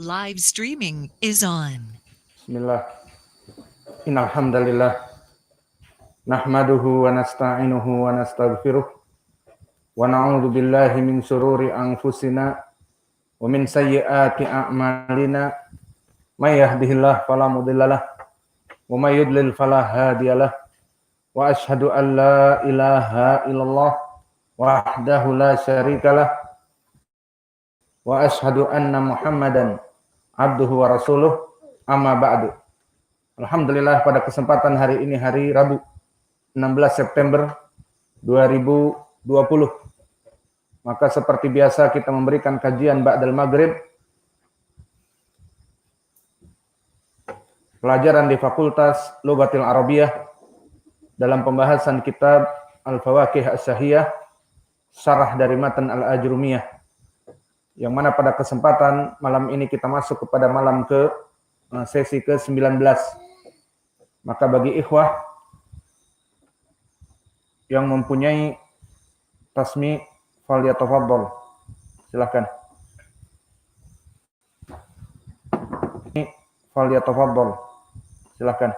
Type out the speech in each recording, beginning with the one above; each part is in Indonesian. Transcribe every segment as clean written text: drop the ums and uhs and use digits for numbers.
Live streaming is on. Bismillah. Innal hamdalillah nahmaduhu wa nasta'inuhu wa nastaghfiruh wa na'udzu billahi min shururi anfusina wa min sayyiati a'malina may yahdihillahu fala mudhillalah wa may yudlil fala hadiyalah wa asyhadu an la ilaha illallah wahdahu la syarikalah wa asyhadu anna Muhammadan abduhu wa rasuluh amma ba'du. Alhamdulillah, pada kesempatan hari ini, hari Rabu 16 September 2020, maka seperti biasa kita memberikan kajian ba'dal maghrib, pelajaran di Fakultas Lughatil Arabiyah dalam pembahasan kitab Al-Fawaqih As-Sahihah, syarah dari matan Al-Ajrumiyah, yang mana pada kesempatan malam ini kita masuk kepada malam sesi ke-19. Maka bagi ikhwah yang mempunyai tasmi falyatafaddal, silakan. Falyatafaddal, silakan.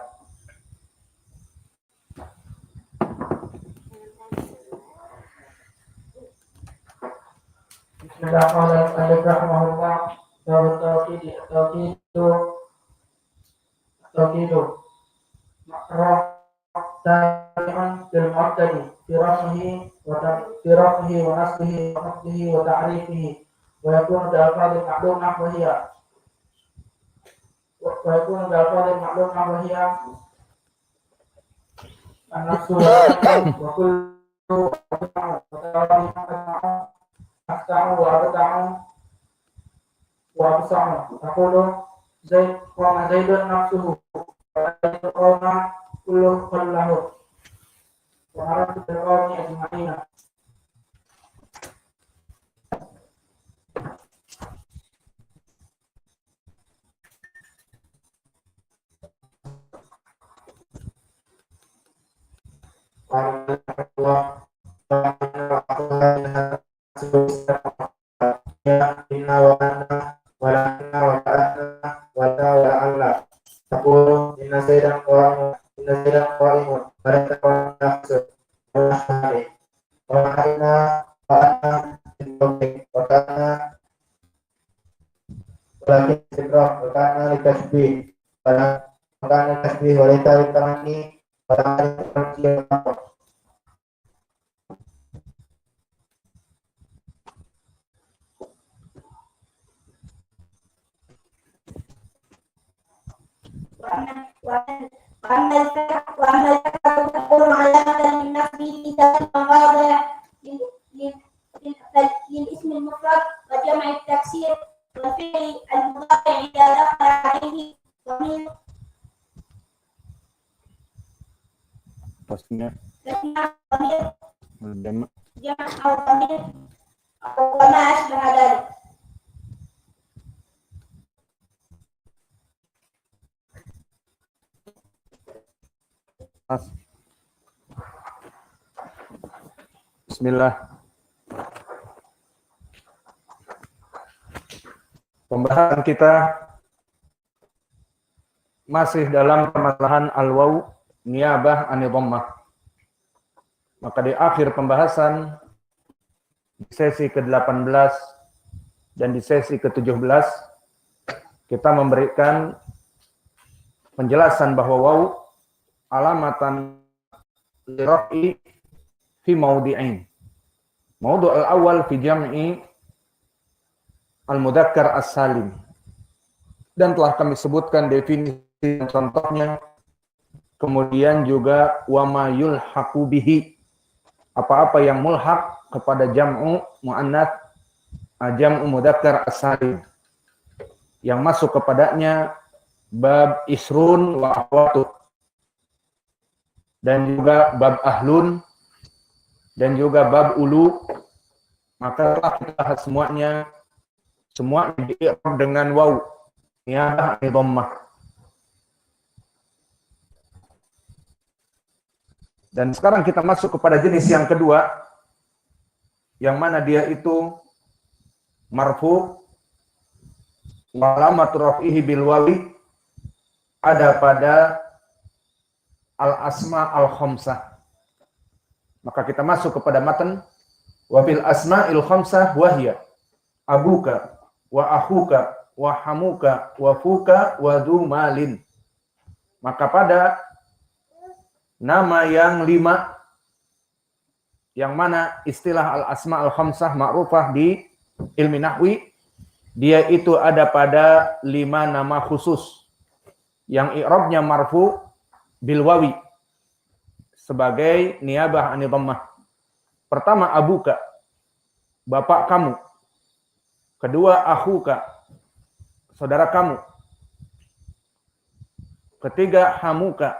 Bismillahirrahmanirrahim. Tauqidu makrah ta'iman bil mu'tadi firasihi wa nasbihi wa hafdihi wa ta'rifihi wa yakunu da'afadil ma'lumah wa hiya an-nafsu wa kullu afta'u wa abta'u wa absa'u aqulu Zaid wa Zaidun nafsuhu wa qawma kullu qallahu wa haratu qawmi ajma'ina. Bismillah. Pembahasan kita masih dalam permasalahan al-waw niyabah anil dhammah. Maka di akhir pembahasan di sesi ke-18 dan di sesi ke-17 kita memberikan penjelasan bahwa waw alamatan lirafi fi mawdi'ain. Mawdu' al-awwal fi jam'i al-mudzakkar as-salim. Dan telah kami sebutkan definisi dan contohnya. Kemudian juga wa ma yulhaqu bihi. Apa-apa yang mulhaq kepada jam'u muannats, jam'u mudzakkar as-salim. Yang masuk kepadanya bab isrun wa akhwatu. Dan juga bab ahlun dan juga bab ulu, maka telah kita bahas semuanya, semua dii'rab dengan waw niyabah anil dhammah. Dan sekarang kita masuk kepada jenis yang kedua, yang mana dia itu marfu Walamatu raf'ihi bil wawi ada pada al-asma al-khamsah. Maka kita masuk kepada matan wa bil asma'il khamsah wahya abuka wa akhuka wa hamuka wa fuka wa dhu malin. Maka pada nama yang 5 yang mana istilah al-asma al-khamsah ma'rufah di ilmi nahwi, dia itu ada pada 5 nama khusus yang i'rabnya marfu bil wawi sebagai niyabah ani dhammah. Pertama abuka, bapak kamu. Kedua akhuka, saudara kamu. Ketiga hamuka,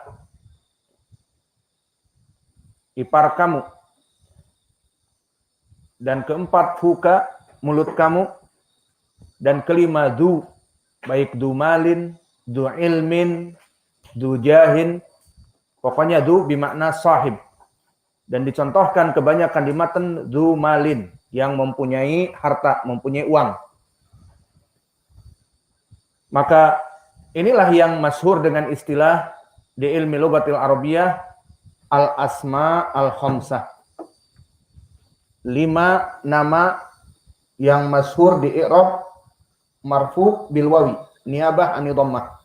ipar kamu. Dan keempat fuka, mulut kamu. Dan kelima du, baik du malin, du ilmin, du jahin, pokoknya du bimakna sahib. Dan dicontohkan kebanyakan di matan du malin, yang mempunyai harta, mempunyai uang. Maka inilah yang masyhur dengan istilah di ilmi lughatil arabiyah al-asma al-khamsah. 5 nama yang masyhur di i'rab marfu bil wawi, niyabah ani dhammah.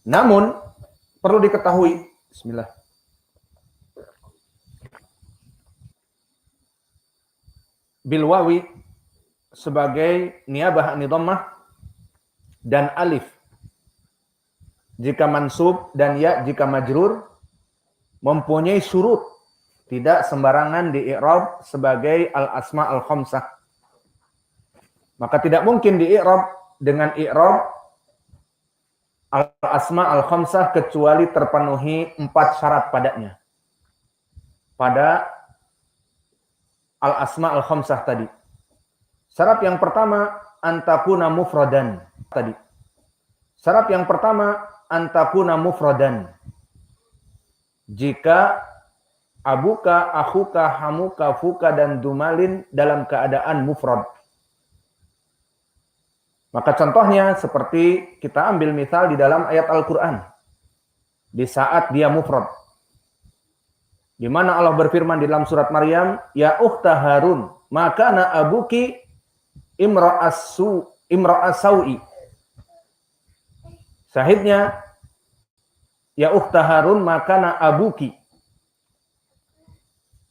Namun perlu diketahui, bismillah. Bil wawi sebagai niyabah ani dhammah dan alif jika mansub dan ya jika majrur mempunyai syurut, tidak sembarangan di i'rab sebagai al-asma al-khamsah. Maka tidak mungkin di-i'rab dengan i'rab al-asma al-khamsah kecuali terpenuhi 4 syarat padanya. Pada al-asma al-khamsah tadi. Syarat yang pertama antakuna mufradan tadi. Syarat yang pertama antakuna mufradan. Jika abuka, akhuka, hamuka, fuka dan dumalin dalam keadaan mufrad. Maka contohnya seperti kita ambil misal di dalam ayat Al-Quran. Di saat dia mufrad. Di mana Allah berfirman di dalam surat Maryam, ya ukhta Harun, makana abuki imra'as-sawi. Sahidnya, ya ukhta Harun, makana abuki.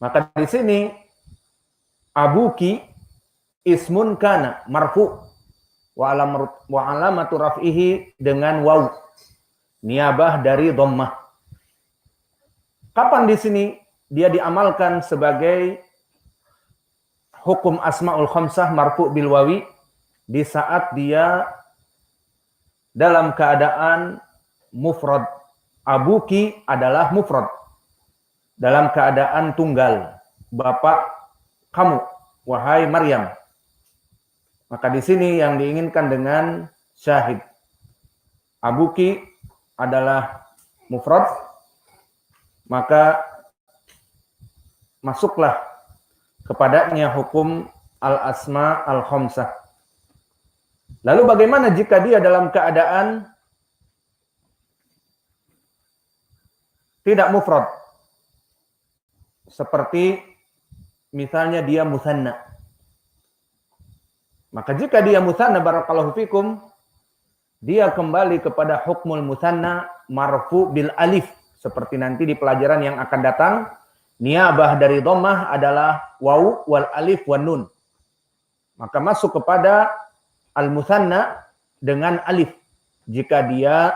Maka di sini abuki ismun kana marfu wa alamatu raf'ihi dengan waw, niyabah dari dhammah. Kapan di sini dia diamalkan sebagai hukum asmaul khamsah marfu bil wawi? Di saat dia dalam keadaan mufrad. Abuki adalah mufrad dalam keadaan tunggal, bapak kamu wahai Maryam. Maka di sini yang diinginkan dengan syahid. Abuki adalah mufrad, maka masuklah kepadanya hukum al-asma al-khamsah. Lalu bagaimana jika dia dalam keadaan tidak mufrad? Seperti misalnya dia musanna. Maka jika dia musanna, barakallahu fikum, dia kembali kepada hukmul musanna marfu bil alif. Seperti nanti di pelajaran yang akan datang, niyabah dari dhammah adalah waw wal alif wan nun. Maka masuk kepada al-musanna dengan alif. Jika dia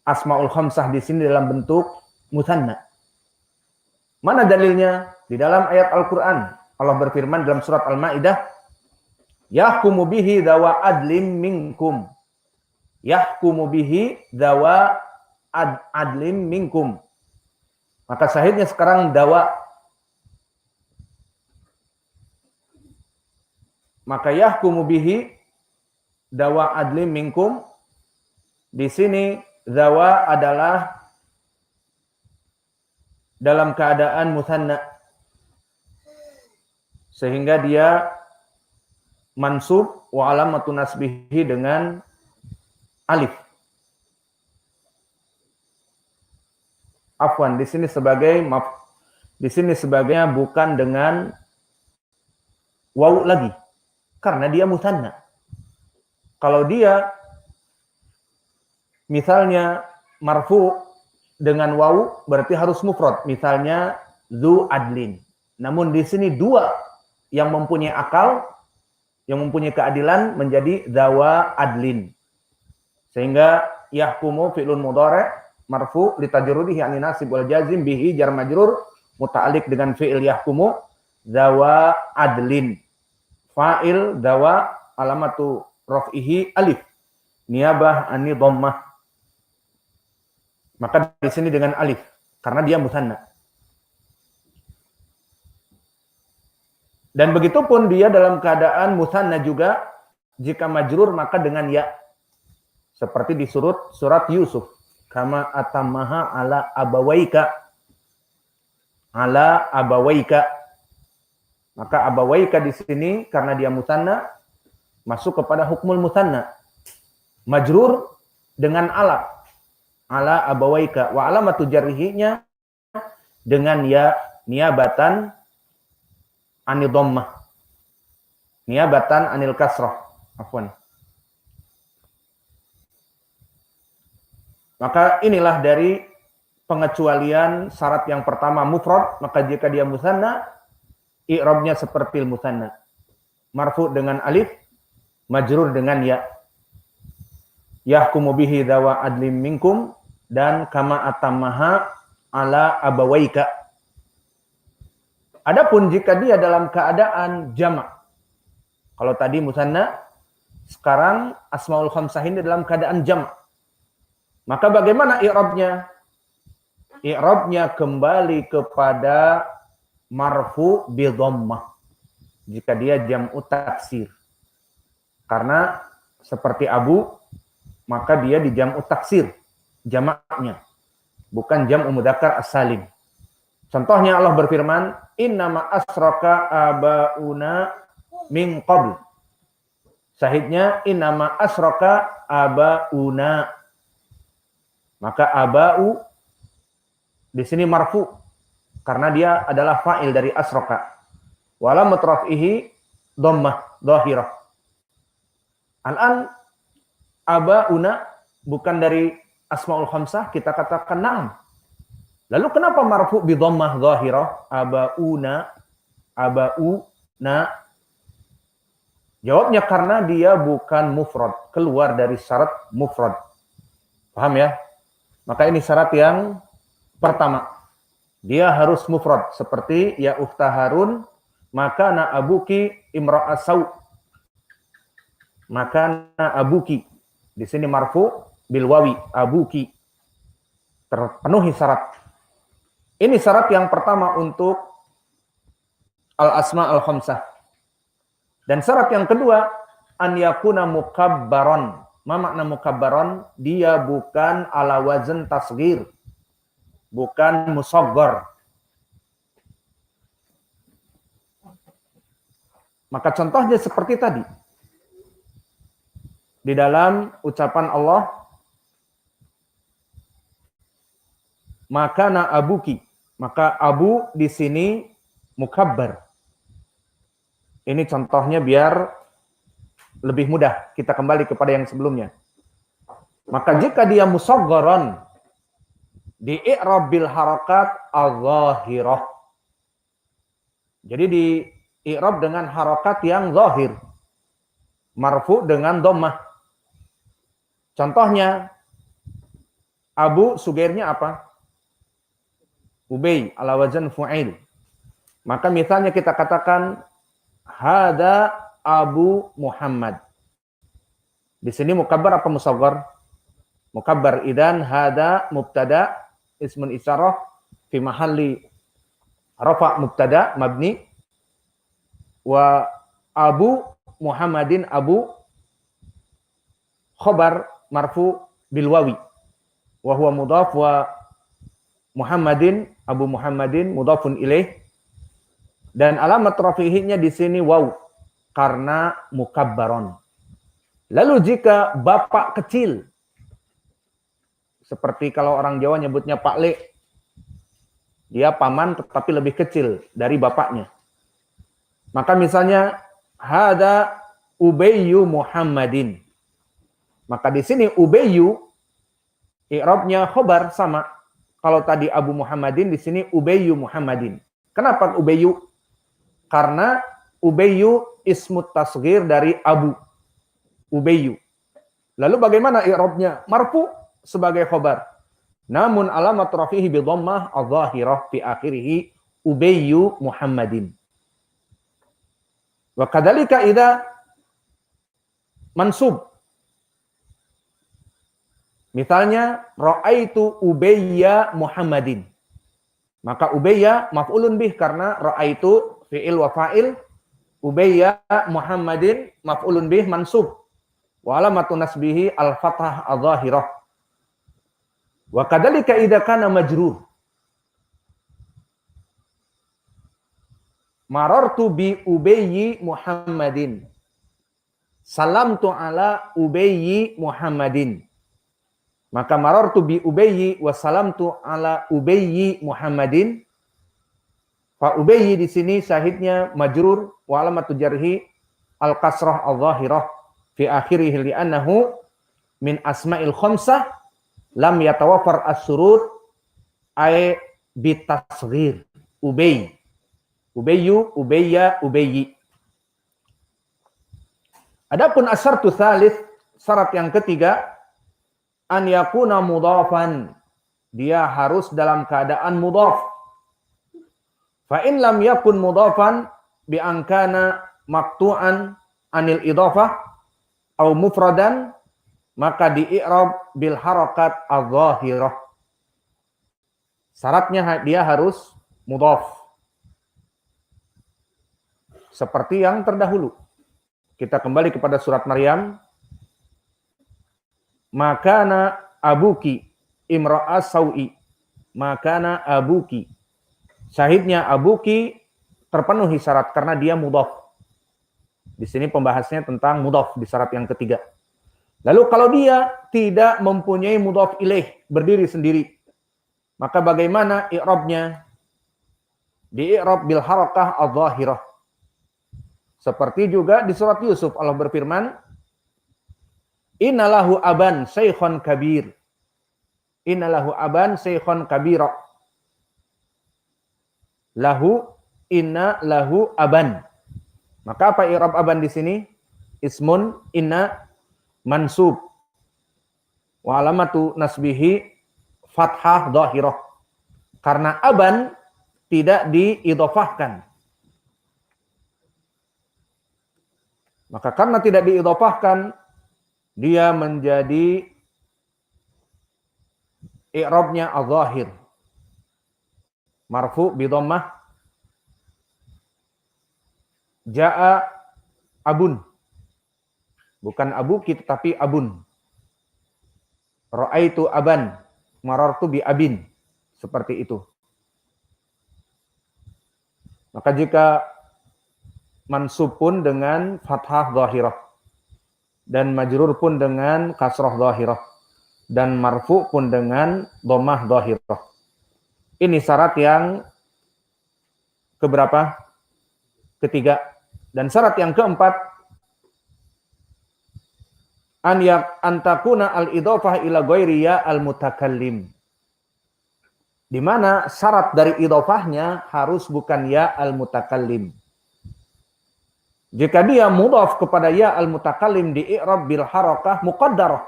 asmaul khamsah di sini dalam bentuk musanna. Mana dalilnya? Di dalam ayat Al-Quran. Allah berfirman dalam surat Al-Ma'idah, yahkumu bihi dawa adlim minkum. Yahkumu bihi dawa adlim minkum. Maka sahihnya sekarang dawa. Maka yahkumu bihi dawa adlim minkum. Di sini dawa adalah dalam keadaan musanna. Sehingga dia mansub wa alamatu nasbihi dengan alif. Afwan, di sini sebagainya bukan dengan waw lagi, karena dia musanna. Kalau dia misalnya marfu dengan waw, berarti harus mufrad. Misalnya zu adlin. Namun di sini dua yang mempunyai akal, yang mempunyai keadilan menjadi zawa adlin. Sehingga yahkumu fi'lun mudhari' marfu li tajrudihi an nasib wal jazim bihi jar majrur muta'alliq dengan fi'il yahkumu zawa adlin. Fa'il zawa alamatu raf'ihi alif niyabah ani dhammah. Maka di sini dengan alif karena dia musanna. Dan begitu pun dia dalam keadaan musanna juga, jika majrur maka dengan ya. Seperti di surat Yusuf, kama atammaha ala abawaika. Ala abawaika. Maka abawaika di sini karena dia musanna masuk kepada hukmul musanna. Majrur dengan ala. Ala abawaika wa alamatu jarrihinya dengan ya niyabatan anil dhammah. Niyabatan anil kasrah. Afwan. Maka inilah dari pengecualian syarat yang pertama mufrad, maka jika dia musanna, i'rabnya seperti musanna. Marfu dengan alif, majrur dengan ya. Yahkumu bihi dawa adlim minkum dan kama atammaha ala abawaika. Adapun jika dia dalam keadaan jamak. Kalau tadi musanna, sekarang asmaul khamsah ini dalam keadaan jamak. Maka bagaimana i'rabnya? I'rabnya kembali kepada marfu bi dhammah. Jika dia jam'u taksir. Karena seperti Abu, maka dia di jam'u taksir, jamaknya. Bukan jam'u mudzakkar as-salim. Contohnya Allah berfirman, innama asraka abauna min qabl. Sahihnya innama asraka abauna. Maka aba'u di sini marfu karena dia adalah fa'il dari asraka. Wa alamat raf'ihi dhammah dhahirah. Al-an aba'una bukan dari asmaul khamsah, kita katakan na'am. Lalu kenapa marfu bi dhammah dhahirah? Aba'una, aba'una. Jawabnya karena dia bukan mufrad, keluar dari syarat mufrad. Paham ya? Maka ini syarat yang pertama. Dia harus mufrad seperti ya ukhta Harun, maka na abuki imra'asau. Maka na abuki. Di sini marfu bil wawi, abuki. Terpenuhi syarat. Ini syarat yang pertama untuk al-asma al-khamsah. Dan syarat yang kedua, an yakuna mukabbaron. Ma makna mukabbaron? Dia bukan ala wazn tasghir. Bukan musaggar. Maka contohnya seperti tadi. Di dalam ucapan Allah, maka na abuki. Maka abu di sini mukabbar. Ini contohnya biar lebih mudah. Kita kembali kepada yang sebelumnya. Maka jika dia musaggaran, di i'rab bil harakat al-zahirah. Jadi di i'rab dengan harakat yang zahir. Marfu dengan dhammah. Contohnya, Abu sugairnya apa? Ubay ala wazan fu'il. Maka misalnya kita katakan hada Abu Muhammad. Di sini mukabbar apa musaggar? Mukabbar. Idan hada mubtada ismun isyarah fi mahalli rafa mubtada mabni wa Abu Muhammadin Abu khabar marfu bil wawi wa huwa mudhaf wa Muhammadin Abu Muhammadin mudhafun ilaih. Dan alamat rafihinya di sini waw karena mukabbaron. Lalu jika bapak kecil, seperti kalau orang Jawa nyebutnya Pak Le, dia paman tetapi lebih kecil dari bapaknya. Maka misalnya hada Ubayyu Muhammadin. Maka di sini Ubayyu i'rabnya khobar sama. Kalau tadi Abu Muhammadin, di sini Ubayyu Muhammadin. Kenapa Ubayyu? Karena Ubayyu ismut tasghir dari Abu. Ubayyu. Lalu bagaimana i'rabnya? Marfu sebagai khobar. Namun alamat rafihi bi dhammah adh-dhahirah fi akhirih Ubayyu Muhammadin. Wa kadzalika idza mansub. Misalnya ra'aitu Ubayya Muhammadin. Maka Ubayya maf'ulun bih karena ra'aitu fi'il wa fa'il, Ubayya Muhammadin maf'ulun bih mansub. Wa alamatun nasbihi al-fathah adh-dhahirah. Wa kadzalika idza kana majrur. Marartu bi Ubayyi Muhammadin. Salamtu ala Ubayyi Muhammadin. Maka marartu bi Ubayyi wa salamtu ala Ubayyi Muhammadin. Fa Ubayyi di sini syahidnya majrur wa alamatu jarhi al-kasrah adh-dhahirah fi akhirih li'annahu min asma'il khamsah lam yatawaffar as-surut ay bitasghir. Ubay. Ubayyu, Ubayya, Ubayyi. Adapun asyartu tsalits, syarat yang ketiga, an yakuna mudhafan. Dia harus dalam keadaan mudhaf. Fa in lam yakun mudhafan bi an kana maqtu'an anil idhafah au mufradan, maka di i'rab bil harakat adh-dhahirah. Syaratnya dia harus mudhaf. Seperti yang terdahulu. Kita kembali kepada surat Maryam. Makana abuki imra'as sau'i. Makana abuki. Syahidnya abuki terpenuhi syarat karena dia mudhaf. Di sini pembahasannya tentang mudhaf di syarat yang ketiga. Lalu kalau dia tidak mempunyai mudhaf ilaih, berdiri sendiri, maka bagaimana i'rabnya? Di i'rab bil harakah adh-dhahirah. Seperti juga di surat Yusuf Allah berfirman, innalahu aban syaikhan kabir. Innalahu aban syaikhan kabira. Lahu inna lahu aban. Maka apa i'rab aban di sini? Ismun inna mansub. Wa alamatu nasbihi fathah dhahirah. Karena aban tidak diidhofahkan. Maka karena tidak diidhofahkan, dia menjadi i'rabnya adh-dhahir. Marfu bi dhammah. Jaa abun. Bukan abuki tetapi abun. Ra'aitu aban. Marartu bi abin. Seperti itu. Maka jika mansub pun dengan fathah dhahirah. Dan majrur pun dengan kasrah dhahirah. Dan marfu pun dengan dhammah dhahirah. Ini syarat yang keberapa? Ketiga. Dan syarat yang keempat, an takuna al-idhofah ila ghairi ya al-mutakallim. Di mana syarat dari idhofahnya harus bukan ya al-mutakallim. Jika dia mudhaf kepada ya al-mutakallim di i'rab bil harakah muqaddarah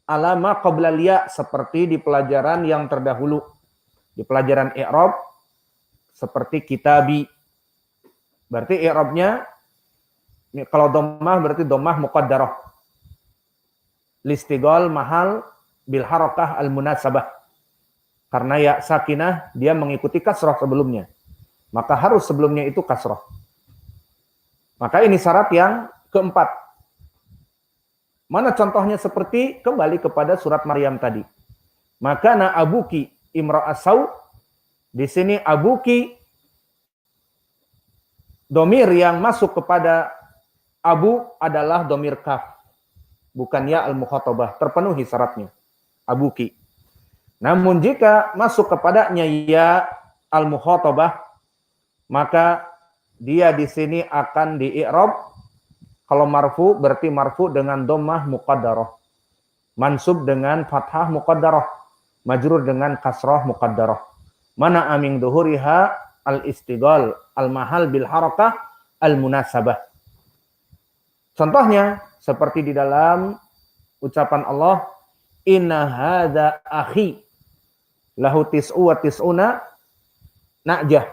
ala ma qabla ya, seperti di pelajaran yang terdahulu. Di pelajaran i'rab seperti kitabi. Berarti i'rabnya kalau dhammah berarti dhammah muqaddarah. Listighal mahal bil harakah al munasabah. Karena ya sakinah dia mengikuti kasrah sebelumnya. Maka harus sebelumnya itu kasrah. Maka ini syarat yang keempat. Mana contohnya? Seperti kembali kepada surat Maryam tadi. Maka na abuki imra'as sau. Di sini abuki domir yang masuk kepada abu adalah domir kaf. bukan ya al-mukhatabah, terpenuhi syaratnya. Abuki. Namun jika masuk kepadanya ya al-mukhatabah, maka dia di sini akan di-i'rab. Kalau marfu berarti marfu dengan dhammah muqaddarah. Mansub dengan fathah muqaddarah. Majrur dengan kasrah muqaddarah. Mana aming duhuriha al-istighal al-mahal bil harakah al-munasabah. Contohnya seperti di dalam ucapan Allah, inna hadza akhi lahu tis'u wa tis'una na'jah.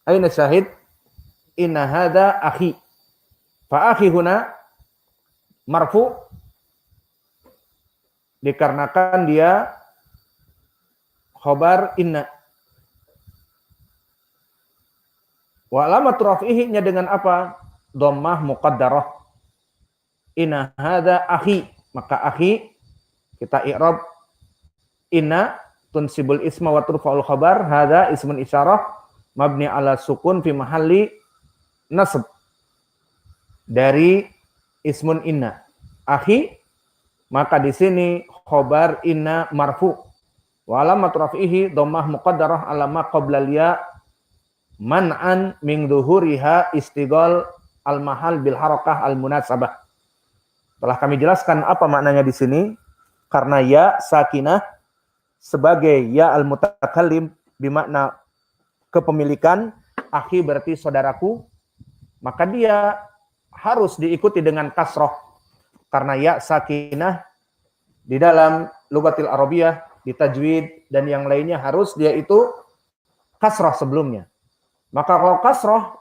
Aina syahid? Inna hadza akhi. Fa akhi huna marfu dikarenakan dia khabar inna. Wa alamat raf'ihi-nya dengan apa? Dhammah muqaddarah. Inna hadza akhi, maka akhi kita i'rab inna tunsibul isma wa turfa'ul khabar, hadza ismun isyarah mabni ala sukun fi mahalli nasb dari ismun inna. Akhi, maka di sini khabar inna marfu wa alamat raf'ihi dhammah muqaddarah ala ma qabla ya man'an min dhuhuriha istighal al mahal bil harakah al munasabah. Telah kami jelaskan apa maknanya di sini, karena ya sakinah sebagai ya al mutakallim bermakna kepemilikan, akhi berarti saudaraku, maka dia harus diikuti dengan kasroh, karena ya sakinah di dalam lughatil arabiyah, di tajwid dan yang lainnya harus dia itu kasroh sebelumnya. Maka kalau kasroh,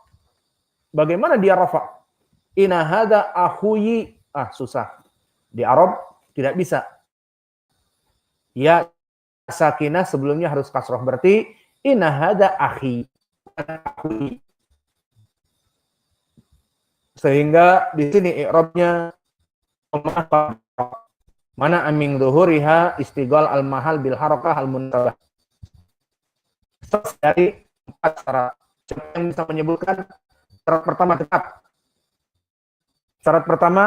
bagaimana dia rafa? Inna hadza akhuyi, susah. Di Arab tidak bisa. Ya sakinah sebelumnya harus kasroh, berarti inna hadza akhi. Sehingga di sini i'rabnya mana aming dhuhuriha istighal al mahal bil harakah al muntabah. Dari 4 syarat. Siapa yang bisa menyebutkan syarat pertama tetap? Syarat pertama